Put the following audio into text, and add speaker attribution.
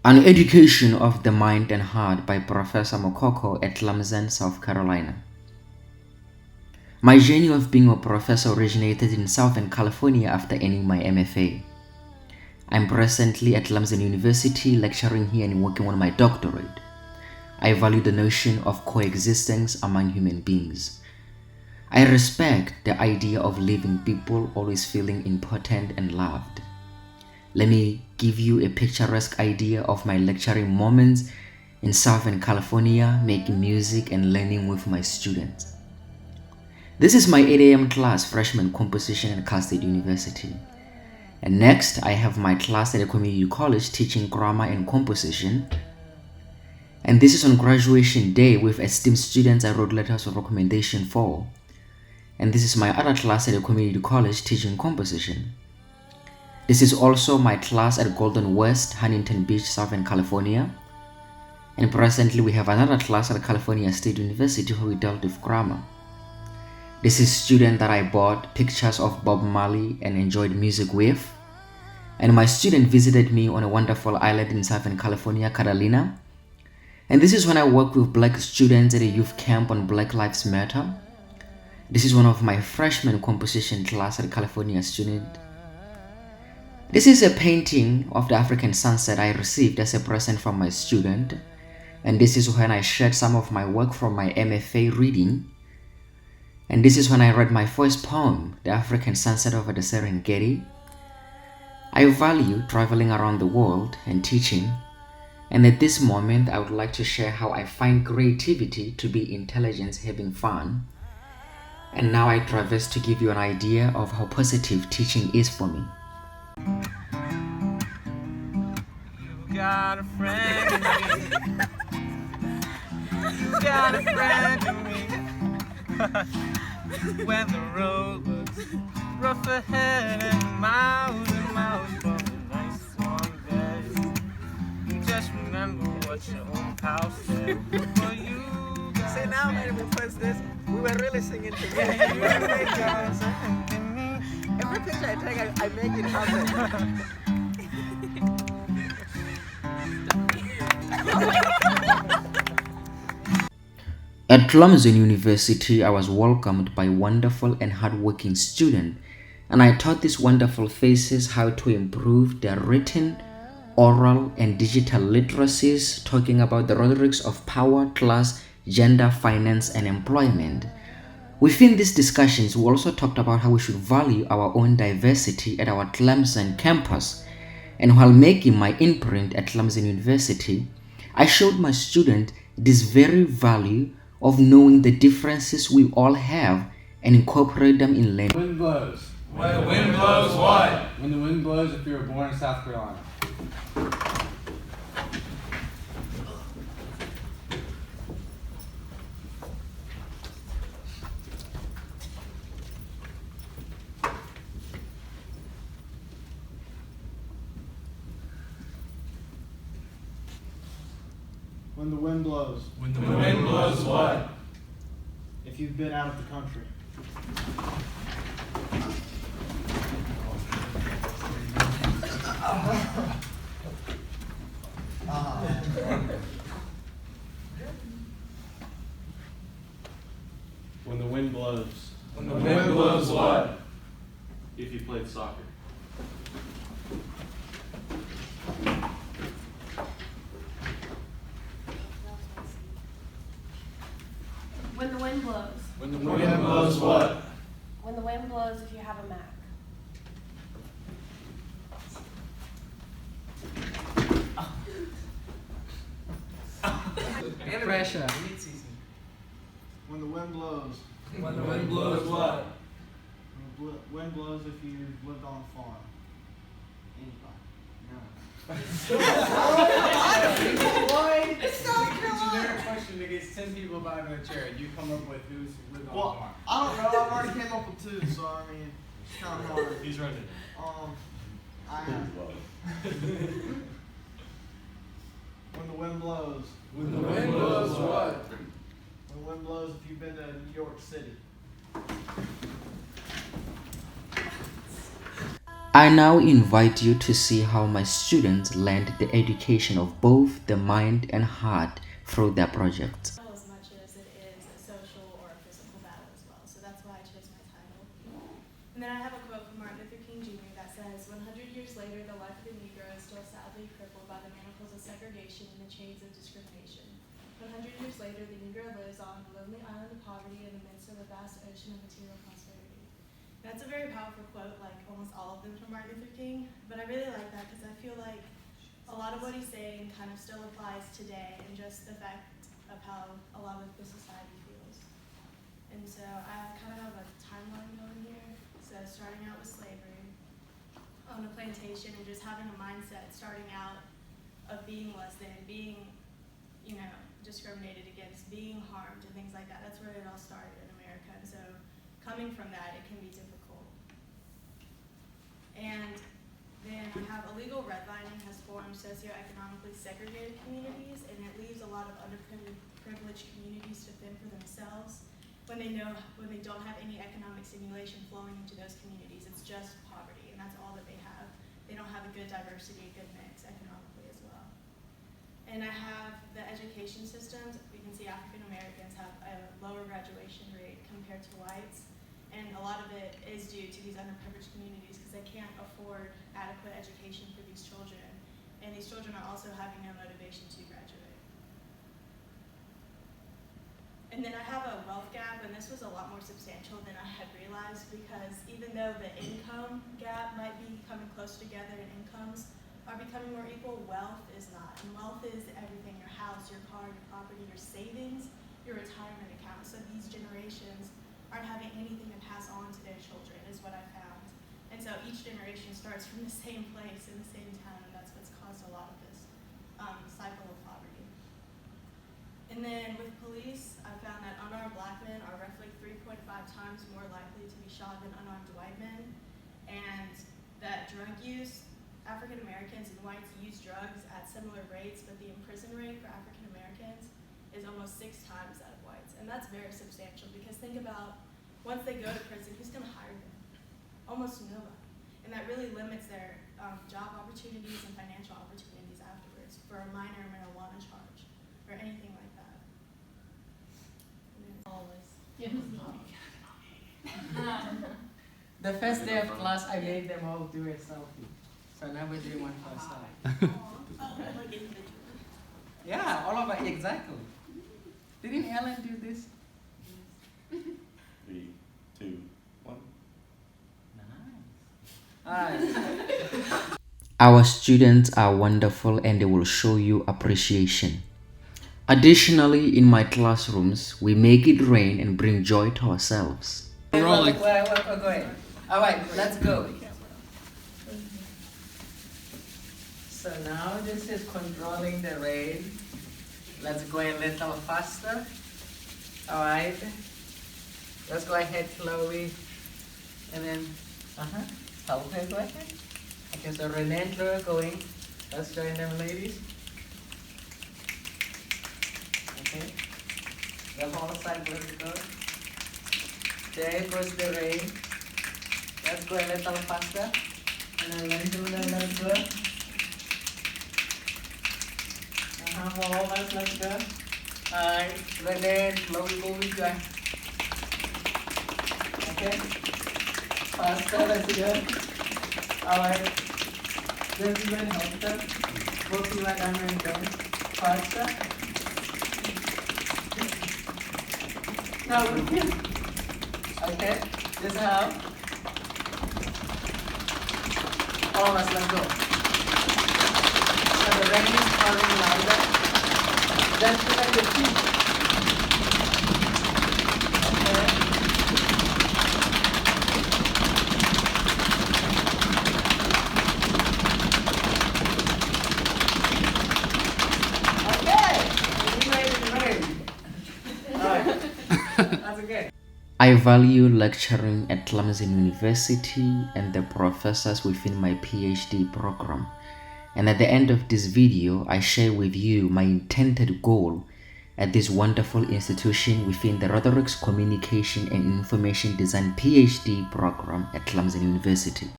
Speaker 1: An Education of the Mind and Heart by Professor Mokoko at Clemson, South Carolina. My journey of being a professor originated in Southern California after earning my MFA. I'm presently at Clemson University lecturing here and working on my doctorate. I value the notion of coexistence among human beings. I respect the idea of living people always feeling important and loved. Let me give you a picturesque idea of my lecturing moments in Southern California, making music and learning with my students. This is my 8 a.m. class, freshman composition at Cal State University. And next, I have my class at a community college teaching grammar and composition. And this is on graduation day with esteemed students I wrote letters of recommendation for. And this is my other class at a community college teaching composition. This is also my class at Golden West, Huntington Beach, Southern California. And presently we have another class at California State University where we dealt with grammar. This is student that I bought pictures of Bob Marley and enjoyed music with. And my student visited me on a wonderful island in Southern California, Catalina. And this is when I worked with black students at a youth camp on Black Lives Matter. This is one of my freshman composition class at California student. This is a painting of the African sunset I received as a present from my student. And this is when I shared some of my work from my MFA reading. And this is when I read my first poem, The African Sunset over the Serengeti. I value traveling around the world and teaching. And at this moment, I would like to share how I find creativity to be intelligence having fun. And now I traverse to give you an idea of how positive teaching is for me.
Speaker 2: You got a friend in me. You got a friend in me. When the road looks rough ahead and miles from the nice warm bed, you just remember what your own pal said. For you got
Speaker 3: See, now when we post this, we were really singing together. Every picture I take, I make it happen.
Speaker 1: At Clemson University, I was welcomed by wonderful and hardworking students, and I taught these wonderful faces how to improve their written, oral, and digital literacies, talking about the rhetorics of power, class, gender, finance, and employment. Within these discussions, we also talked about how we should value our own diversity at our Clemson campus. And while making my imprint at Clemson University, I showed my students this very value of knowing the differences we all have and incorporate them in learning.
Speaker 4: Wind blows.
Speaker 2: When the wind blows what?
Speaker 4: When the wind blows if you were born in South Carolina.
Speaker 5: When the wind blows.
Speaker 2: When the wind blows what?
Speaker 5: If you've been out of the country.
Speaker 6: When the wind blows.
Speaker 2: When the wind blows what?
Speaker 6: If you played soccer.
Speaker 7: When the wind blows.
Speaker 2: When the wind blows what?
Speaker 7: When the wind blows if you have a Mac.
Speaker 3: Pressure.
Speaker 5: When the wind blows.
Speaker 2: When the wind blows what?
Speaker 5: When the wind blows if you've lived on a farm. Anybody? No.
Speaker 4: It's a generic question that gets 10 people by in a chair. You come up with who's lived on a
Speaker 5: Well,
Speaker 4: farm.
Speaker 5: I don't know. I've already came up with two, so I mean, it's kind of hard.
Speaker 6: He's running.
Speaker 5: I have. When the wind blows.
Speaker 2: When the wind blows what?
Speaker 5: When the wind blows if you've been to New York City.
Speaker 1: I now invite you to see how my students learned the education of both the mind and heart through their projects.
Speaker 8: As much as it is a social or a physical battle as well. So that's why I chose my title. And then I have a quote from Martin Luther King Jr. that says, 100 years later, the life of the Negro is still sadly crippled by the manacles of segregation and the chains of discrimination. 100 years later, the Negro lives on a lonely island of poverty in the midst of a vast ocean of material prosperity. And that's a very powerful quote, like almost all of them from Martin Luther King, but I really like that because I feel like a lot of what he's saying kind of still applies today, and just the fact of how a lot of the society feels. And so I kind of have a timeline going here. So starting out with slavery on a plantation and just having a mindset starting out of being less than, being, discriminated against, being harmed and things like that. That's where it all started in America. And so coming from that, it can be difficult. And then I have illegal redlining has formed socioeconomically segregated communities, and it leaves a lot of underprivileged communities to fend for themselves when they don't have any economic stimulation flowing into those communities. It's just poverty, and that's all that they have. They don't have a good diversity, a good mix economically as well. And I have the education systems. We can see African Americans have a lower graduation rate compared to whites. And a lot of it is due to these underprivileged communities because they can't afford adequate education for these children. And these children are also having no motivation to graduate. And then I have a wealth gap, and this was a lot more substantial than I had realized, because even though the income gap might be coming closer together and incomes are becoming more equal, wealth is not. And wealth is everything: your house, your car, your property, your savings, your retirement account. So these generations aren't having anything to pass on to their children, is what I found. And so each generation starts from the same place in the same town, and that's what's caused a lot of this cycle of poverty. And then with police, I found that unarmed black men are roughly 3.5 times more likely to be shot than unarmed white men, and that drug use, African Americans and whites use drugs at similar rates, but the imprison rate for African Americans is almost 6 times that of whites. And that's very substantial, because think about, once they go to prison, who's going to hire them? Almost nobody. And that really limits their job opportunities and financial opportunities afterwards for a minor marijuana charge or anything like that.
Speaker 3: Always.
Speaker 7: Yes.
Speaker 3: The first day of class, I made them all do a selfie. So now we're doing one for ourselves.
Speaker 8: Like individually.
Speaker 3: Yeah, all of it, exactly. Didn't Ellen do this?
Speaker 6: 3, 2, 1.
Speaker 3: Nice. Alright.
Speaker 1: Our students are wonderful and they will show you appreciation. Additionally, in my classrooms, we make it rain and bring joy to ourselves.
Speaker 3: We're going. Alright, let's go. So now this is controlling the rain. Let's go a little faster. Alright. Let's go ahead, Chloe. And then, okay, go ahead. Okay, so Renee and Chloe are going. Let's join them, ladies. Okay. The whole side, let's go. There goes the rain. Let's go a little faster. And then let's go. More, let's go. Alright, Renee and Chloe, go with you. Okay. Faster, let's go. Alright. Just even help them. Both you and I will go. Faster. Now with you. Okay. Just how. All of us, let's go. So the rain is falling louder. Then put up your feet. Okay.
Speaker 1: I value lecturing at Clemson University and the professors within my PhD program. And at the end of this video, I share with you my intended goal at this wonderful institution within the Rhetorics, Communication and Information Design PhD program at Clemson University.